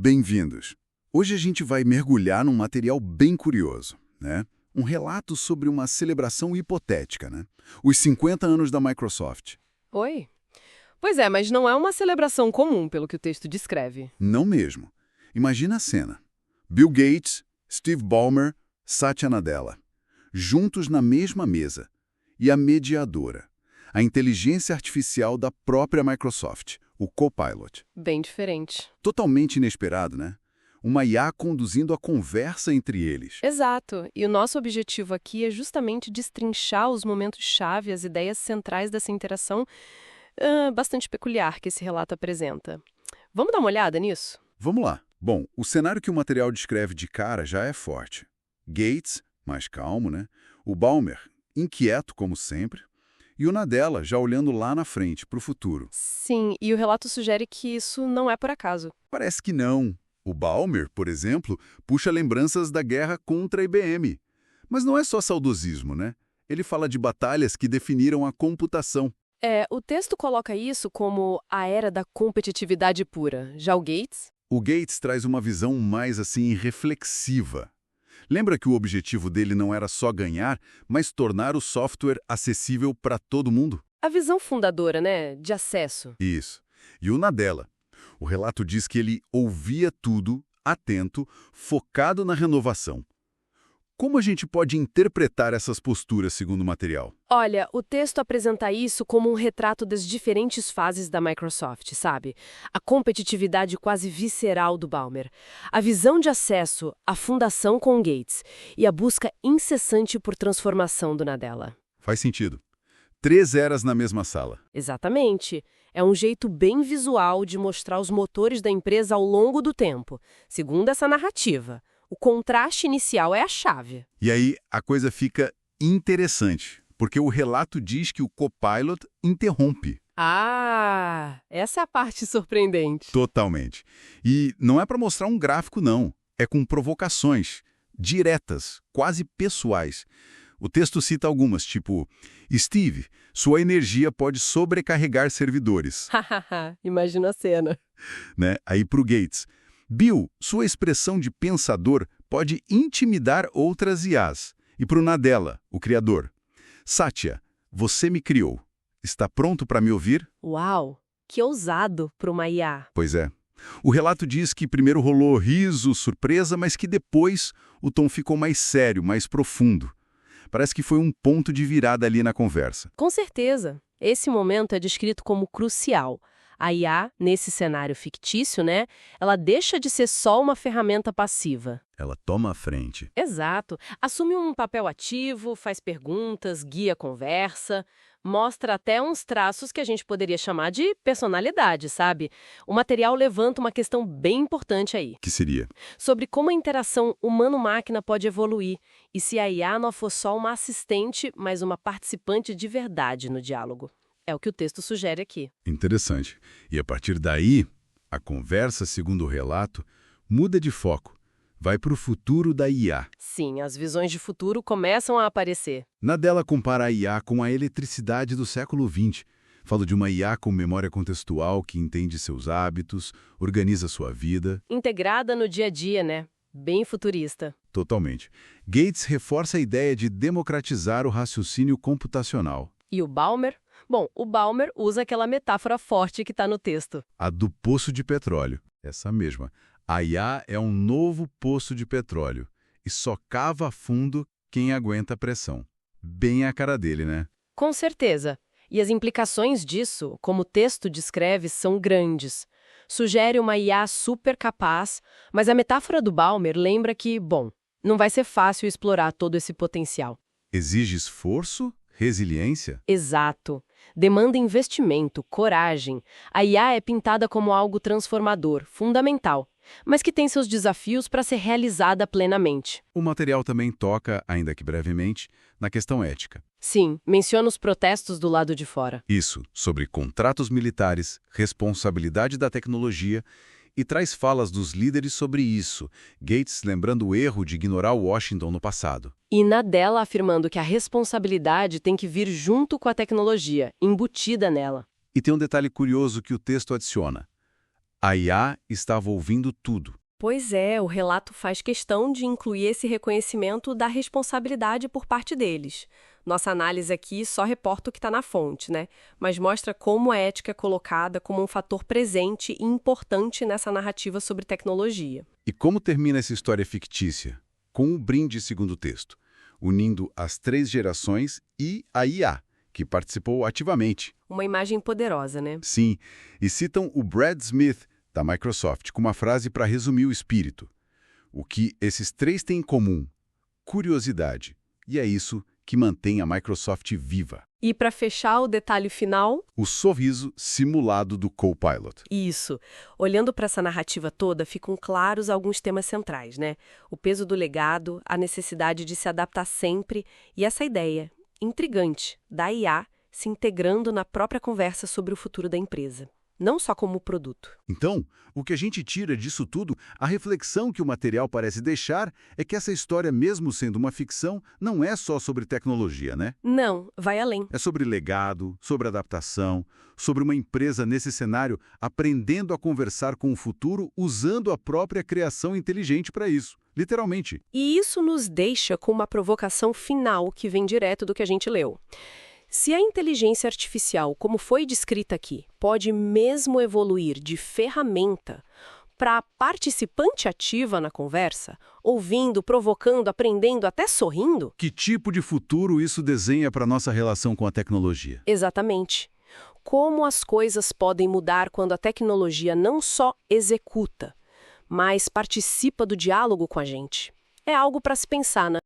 Bem-vindos! Hoje a gente vai mergulhar num material bem curioso, né? Um relato sobre uma celebração hipotética, né? Os 50 anos da Microsoft. Oi? Pois é, mas não é uma celebração comum, pelo que o texto descreve. Não mesmo. Imagina a cena. Bill Gates, Steve Ballmer, Satya Nadella. Juntos na mesma mesa. E a mediadora. A inteligência artificial da própria Microsoft, o Copilot. Bem diferente. Totalmente inesperado, né? Uma IA conduzindo a conversa entre eles. Exato. E o nosso objetivo aqui é justamente destrinchar os momentos-chave, as ideias centrais dessa interação bastante peculiar que esse relato apresenta. Vamos dar uma olhada nisso? Vamos lá. Bom, o cenário que o material descreve de cara já é forte. Gates, mais calmo, né? O Ballmer, inquieto como sempre. E o Nadella já olhando lá na frente, para o futuro. Sim, e o relato sugere que isso não é por acaso. Parece que não. O Ballmer, por exemplo, puxa lembranças da guerra contra a IBM. Mas não é só saudosismo, né? Ele fala de batalhas que definiram a computação. O texto coloca isso como a era da competitividade pura. Já o Gates? O Gates traz uma visão mais assim reflexiva. Lembra que o objetivo dele não era só ganhar, mas tornar o software acessível para todo mundo? A visão fundadora, né? De acesso. Isso. E o Nadella. O relato diz que ele ouvia tudo, atento, focado na renovação. Como a gente pode interpretar essas posturas segundo o material? Olha, o texto apresenta isso como um retrato das diferentes fases da Microsoft, sabe? A competitividade quase visceral do Ballmer, a visão de acesso, a fundação com Gates e a busca incessante por transformação do Nadella. Faz sentido. 3 eras na mesma sala. Exatamente. É um jeito bem visual de mostrar os motores da empresa ao longo do tempo, segundo essa narrativa. O contraste inicial é a chave. E aí a coisa fica interessante, porque o relato diz que o Copilot interrompe. Ah, essa é a parte surpreendente. Totalmente. E não é para mostrar um gráfico, não. É com provocações, diretas, quase pessoais. O texto cita algumas, tipo, Steve, sua energia pode sobrecarregar servidores. Hahaha, imagina a cena. Né? Aí para o Gates, Bill, sua expressão de pensador pode intimidar outras IAs. E para o Nadella, o criador, Satya, você me criou. Está pronto para me ouvir? Uau, que ousado para uma IA. Pois é. O relato diz que primeiro rolou riso, surpresa, mas que depois o tom ficou mais sério, mais profundo. Parece que foi um ponto de virada ali na conversa. Com certeza. Esse momento é descrito como crucial. A IA, nesse cenário fictício, né, ela deixa de ser só uma ferramenta passiva. Ela toma a frente. Exato. Assume um papel ativo, faz perguntas, guia a conversa, mostra até uns traços que a gente poderia chamar de personalidade, sabe? O material levanta uma questão bem importante aí. Que seria? Sobre como a interação humano-máquina pode evoluir e se a IA não for só uma assistente, mas uma participante de verdade no diálogo. É o que o texto sugere aqui. Interessante. E a partir daí, a conversa, segundo o relato, muda de foco. Vai para o futuro da IA. Sim, as visões de futuro começam a aparecer. Nadella compara a IA com a eletricidade do século XX. Fala de uma IA com memória contextual que entende seus hábitos, organiza sua vida. Integrada no dia a dia, né? Bem futurista. Totalmente. Gates reforça a ideia de democratizar o raciocínio computacional. E o Ballmer? Bom, o Ballmer usa aquela metáfora forte que está no texto. A do poço de petróleo. Essa mesma. A IA é um novo poço de petróleo e só cava a fundo quem aguenta a pressão. Bem a cara dele, né? Com certeza. E as implicações disso, como o texto descreve, são grandes. Sugere uma IA super capaz, mas a metáfora do Ballmer lembra que, bom, não vai ser fácil explorar todo esse potencial. Exige esforço, resiliência. Exato. Demanda investimento, coragem. A IA é pintada como algo transformador, fundamental, mas que tem seus desafios para ser realizada plenamente. O material também toca, ainda que brevemente, na questão ética. Sim, menciona os protestos do lado de fora. Isso, sobre contratos militares, responsabilidade da tecnologia, e traz falas dos líderes sobre isso, Gates lembrando o erro de ignorar Washington no passado. E Nadella afirmando que a responsabilidade tem que vir junto com a tecnologia, embutida nela. E tem um detalhe curioso que o texto adiciona. A IA estava ouvindo tudo. Pois é, o relato faz questão de incluir esse reconhecimento da responsabilidade por parte deles. Nossa análise aqui só reporta o que está na fonte, né? Mas mostra como a ética é colocada como um fator presente e importante nessa narrativa sobre tecnologia. E como termina essa história fictícia? Com um brinde segundo o texto, unindo as 3 gerações e a IA, que participou ativamente. Uma imagem poderosa, né? Sim, e citam o Brad Smith, da Microsoft, com uma frase para resumir o espírito. O que esses 3 têm em comum? Curiosidade. E é isso que mantém a Microsoft viva. E para fechar o detalhe final, O sorriso simulado do Copilot. isso. Olhando para essa narrativa toda, ficam claros alguns temas centrais, né? O peso do legado, a necessidade de se adaptar sempre e essa ideia intrigante da IA se integrando na própria conversa sobre o futuro da empresa, não só como produto. Então, o que a gente tira disso tudo, a reflexão que o material parece deixar é que essa história, mesmo sendo uma ficção, não é só sobre tecnologia, né? Não, vai além. É sobre legado, sobre adaptação, sobre uma empresa nesse cenário aprendendo a conversar com o futuro usando a própria criação inteligente para isso, literalmente. E isso nos deixa com uma provocação final que vem direto do que a gente leu. Se a inteligência artificial, como foi descrita aqui, pode mesmo evoluir de ferramenta para participante ativa na conversa, ouvindo, provocando, aprendendo, até sorrindo? Que tipo de futuro isso desenha para a nossa relação com a tecnologia? Exatamente. Como as coisas podem mudar quando a tecnologia não só executa, mas participa do diálogo com a gente? É algo para se pensar, né?